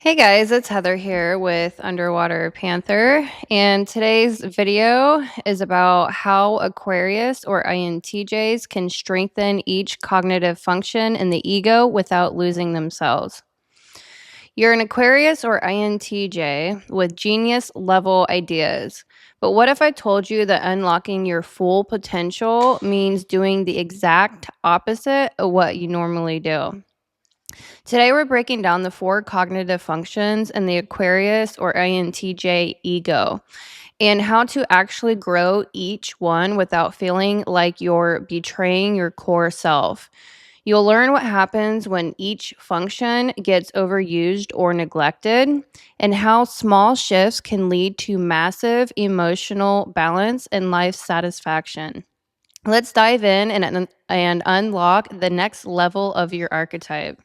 Hey guys, it's Heather here with Underwater Panther, and today's video is about how Aquarius or INTJs can strengthen each cognitive function in the ego without losing themselves. You're an Aquarius or INTJ with genius level ideas, but what if I told you that unlocking your full potential means doing the exact opposite of what you normally do? Today, we're breaking down the 4 cognitive functions in the Aquarius or INTJ ego and how to actually grow each one without feeling like you're betraying your core self. You'll learn what happens when each function gets overused or neglected, and how small shifts can lead to massive emotional balance and life satisfaction. Let's dive in and unlock the next level of your archetype.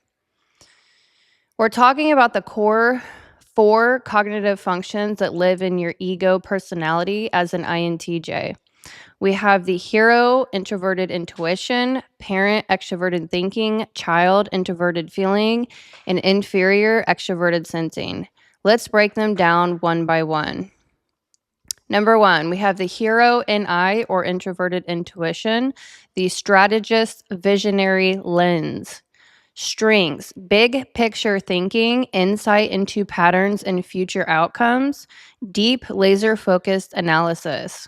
We're talking about the core 4 cognitive functions that live in your ego personality as an INTJ. We have the hero, introverted intuition, parent, extroverted thinking, child, introverted feeling, and inferior, extroverted sensing. Let's break them down one by one. Number 1, we have the hero NI or introverted intuition, the strategist visionary lens. Strengths: big picture thinking, insight into patterns and future outcomes, deep laser focused analysis.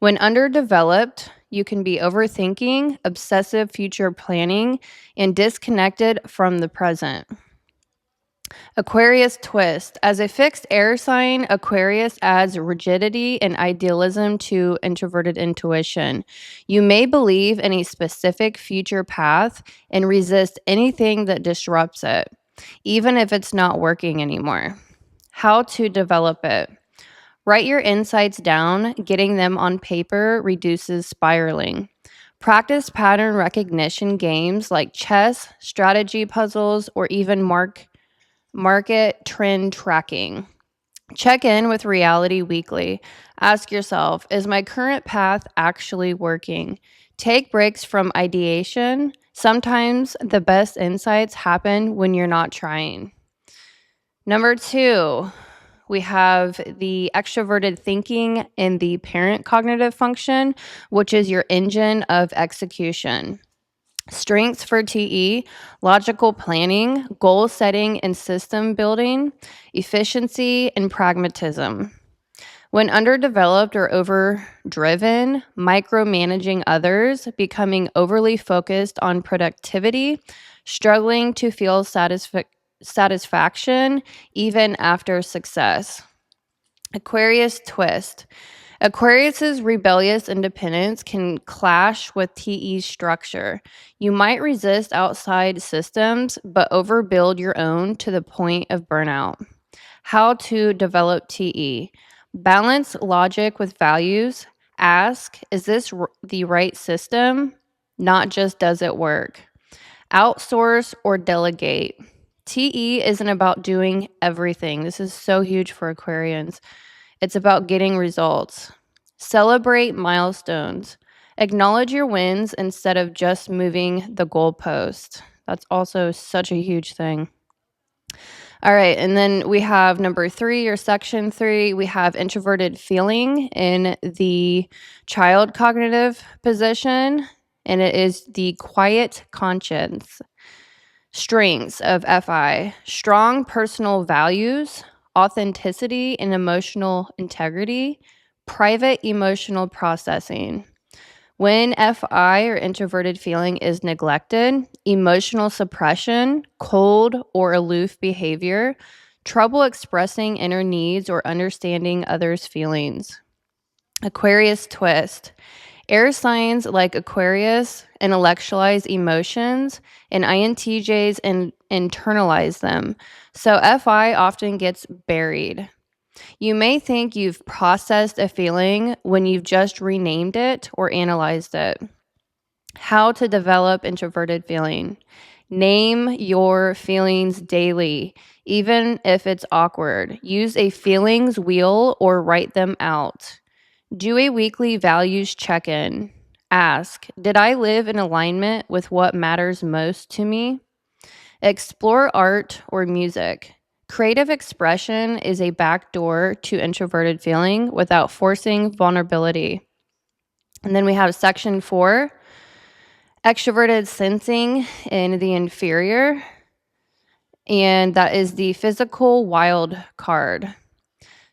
When underdeveloped, you can be overthinking, obsessive future planning, and disconnected from the present. Aquarius twist. As a fixed air sign, Aquarius adds rigidity and idealism to introverted intuition. You may believe in a specific future path and resist anything that disrupts it, even if it's not working anymore. How to develop it. Write your insights down. Getting them on paper reduces spiraling. Practice pattern recognition games like chess, strategy puzzles, or even market trend tracking. Check in with reality weekly. Ask yourself, is my current path actually working? Take breaks from ideation. Sometimes the best insights happen when you're not trying. Number 2, we have the extroverted thinking in the parent cognitive function, which is your engine of execution. Strengths for TE: logical planning, goal setting and system building, efficiency, and pragmatism. When underdeveloped or overdriven, micromanaging others, becoming overly focused on productivity, struggling to feel satisfaction even after success. Aquarius twist. Aquarius's rebellious independence can clash with TE's structure. You might resist outside systems, but overbuild your own to the point of burnout. How to develop TE. Balance logic with values. Ask, is this the right system? Not just does it work. Outsource or delegate. TE isn't about doing everything. This is so huge for Aquarians. It's about getting results. Celebrate milestones. Acknowledge your wins instead of just moving the goalpost. That's also such a huge thing. All right, and then we have number 3 or section 3. We have introverted feeling in the child cognitive position, and it is the quiet conscience. Strengths of FI: strong personal values, authenticity and emotional integrity, private emotional processing. When FI or introverted feeling is neglected, emotional suppression, cold or aloof behavior, trouble expressing inner needs or understanding others' feelings. Aquarius twist. Air signs like Aquarius intellectualize emotions, and INTJs internalize them. So FI often gets buried. You may think you've processed a feeling when you've just renamed it or analyzed it. How to develop introverted feeling. Name your feelings daily, even if it's awkward. Use a feelings wheel or write them out. Do a weekly values check-in. Ask, did I live in alignment with what matters most to me? Explore art or music. Creative expression is a backdoor to introverted feeling without forcing vulnerability. And then we have section 4, extroverted sensing in the inferior. And that is the physical wild card.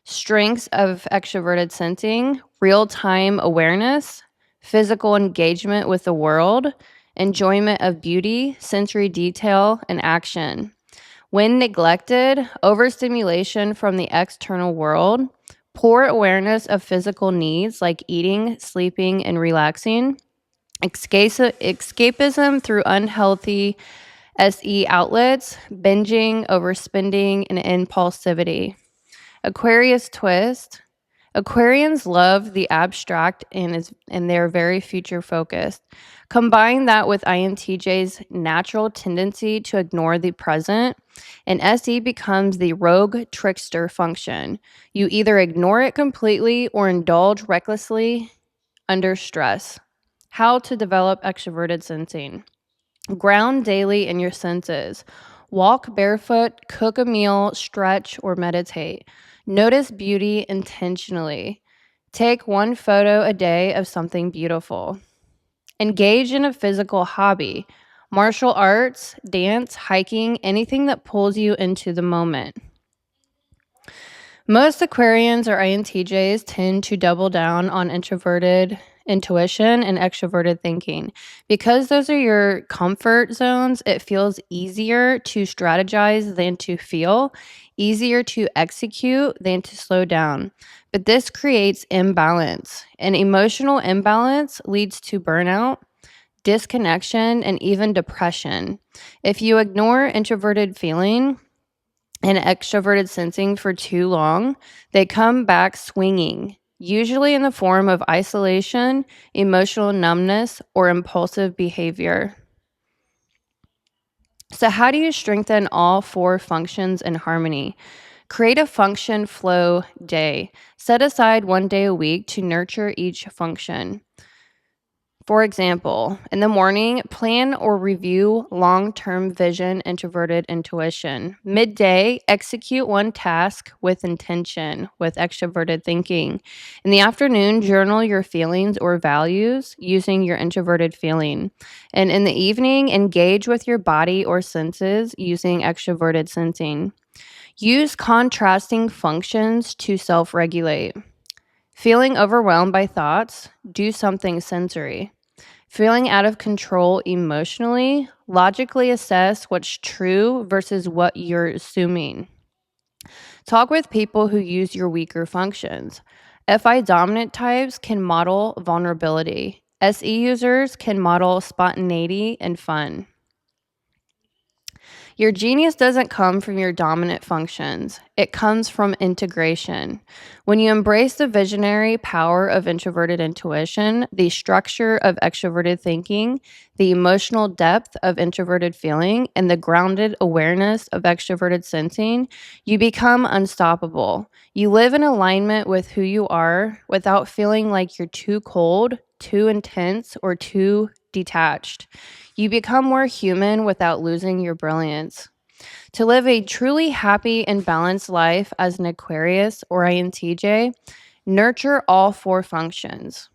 Strengths of extroverted sensing: real-time awareness, physical engagement with the world, enjoyment of beauty, sensory detail, and action. When neglected, overstimulation from the external world, poor awareness of physical needs like eating, sleeping, and relaxing, escapism through unhealthy SE outlets, binging, overspending, and impulsivity. Aquarius twist: Aquarians love the abstract and they're very future focused. Combine that with INTJ's natural tendency to ignore the present, and SE becomes the rogue trickster function. You either ignore it completely or indulge recklessly under stress. How to develop extroverted sensing: ground daily in your senses. Walk barefoot, cook a meal, stretch, or meditate. Notice beauty intentionally. Take one photo a day of something beautiful. Engage in a physical hobby: martial arts, dance, hiking, anything that pulls you into the moment. Most Aquarians or INTJs tend to double down on introverted intuition and extroverted thinking. Because those are your comfort zones, it feels easier to strategize than to feel, easier to execute than to slow down. But this creates imbalance. An emotional imbalance leads to burnout, disconnection, and even depression. If you ignore introverted feeling and extroverted sensing for too long, they come back swinging, usually in the form of isolation, emotional numbness, or impulsive behavior. So, how do you strengthen all 4 functions in harmony? Create a function flow day. Set aside 1 day a week to nurture each function. For example, in the morning, plan or review long-term vision, introverted intuition. Midday, execute one task with intention, with extroverted thinking. In the afternoon, journal your feelings or values using your introverted feeling. And in the evening, engage with your body or senses using extroverted sensing. Use contrasting functions to self-regulate. Feeling overwhelmed by thoughts? Do something sensory. Feeling out of control emotionally? Logically assess what's true versus what you're assuming. Talk with people who use your weaker functions. FI dominant types can model vulnerability. SE users can model spontaneity and fun. Your genius doesn't come from your dominant functions. It comes from integration. When you embrace the visionary power of introverted intuition, the structure of extroverted thinking, the emotional depth of introverted feeling, and the grounded awareness of extroverted sensing, you become unstoppable. You live in alignment with who you are without feeling like you're too cold, too intense, or too detached. You become more human without losing your brilliance. To live a truly happy and balanced life as an Aquarius or INTJ, nurture all 4 functions.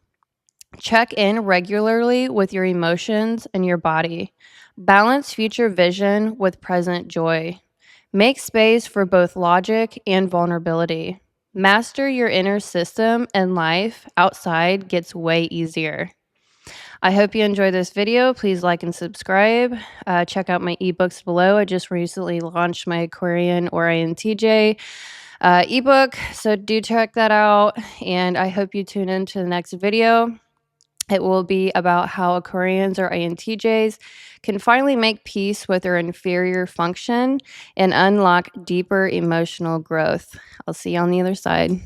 Check in regularly with your emotions and your body. Balance future vision with present joy. Make space for both logic and vulnerability. Master your inner system, and life outside gets way easier. I hope you enjoyed this video. Please like and subscribe. Check out my ebooks below. I just recently launched my Aquarian or INTJ ebook, so do check that out. And I hope you tune in to the next video. It will be about how Aquarians or INTJs can finally make peace with their inferior function and unlock deeper emotional growth. I'll see you on the other side.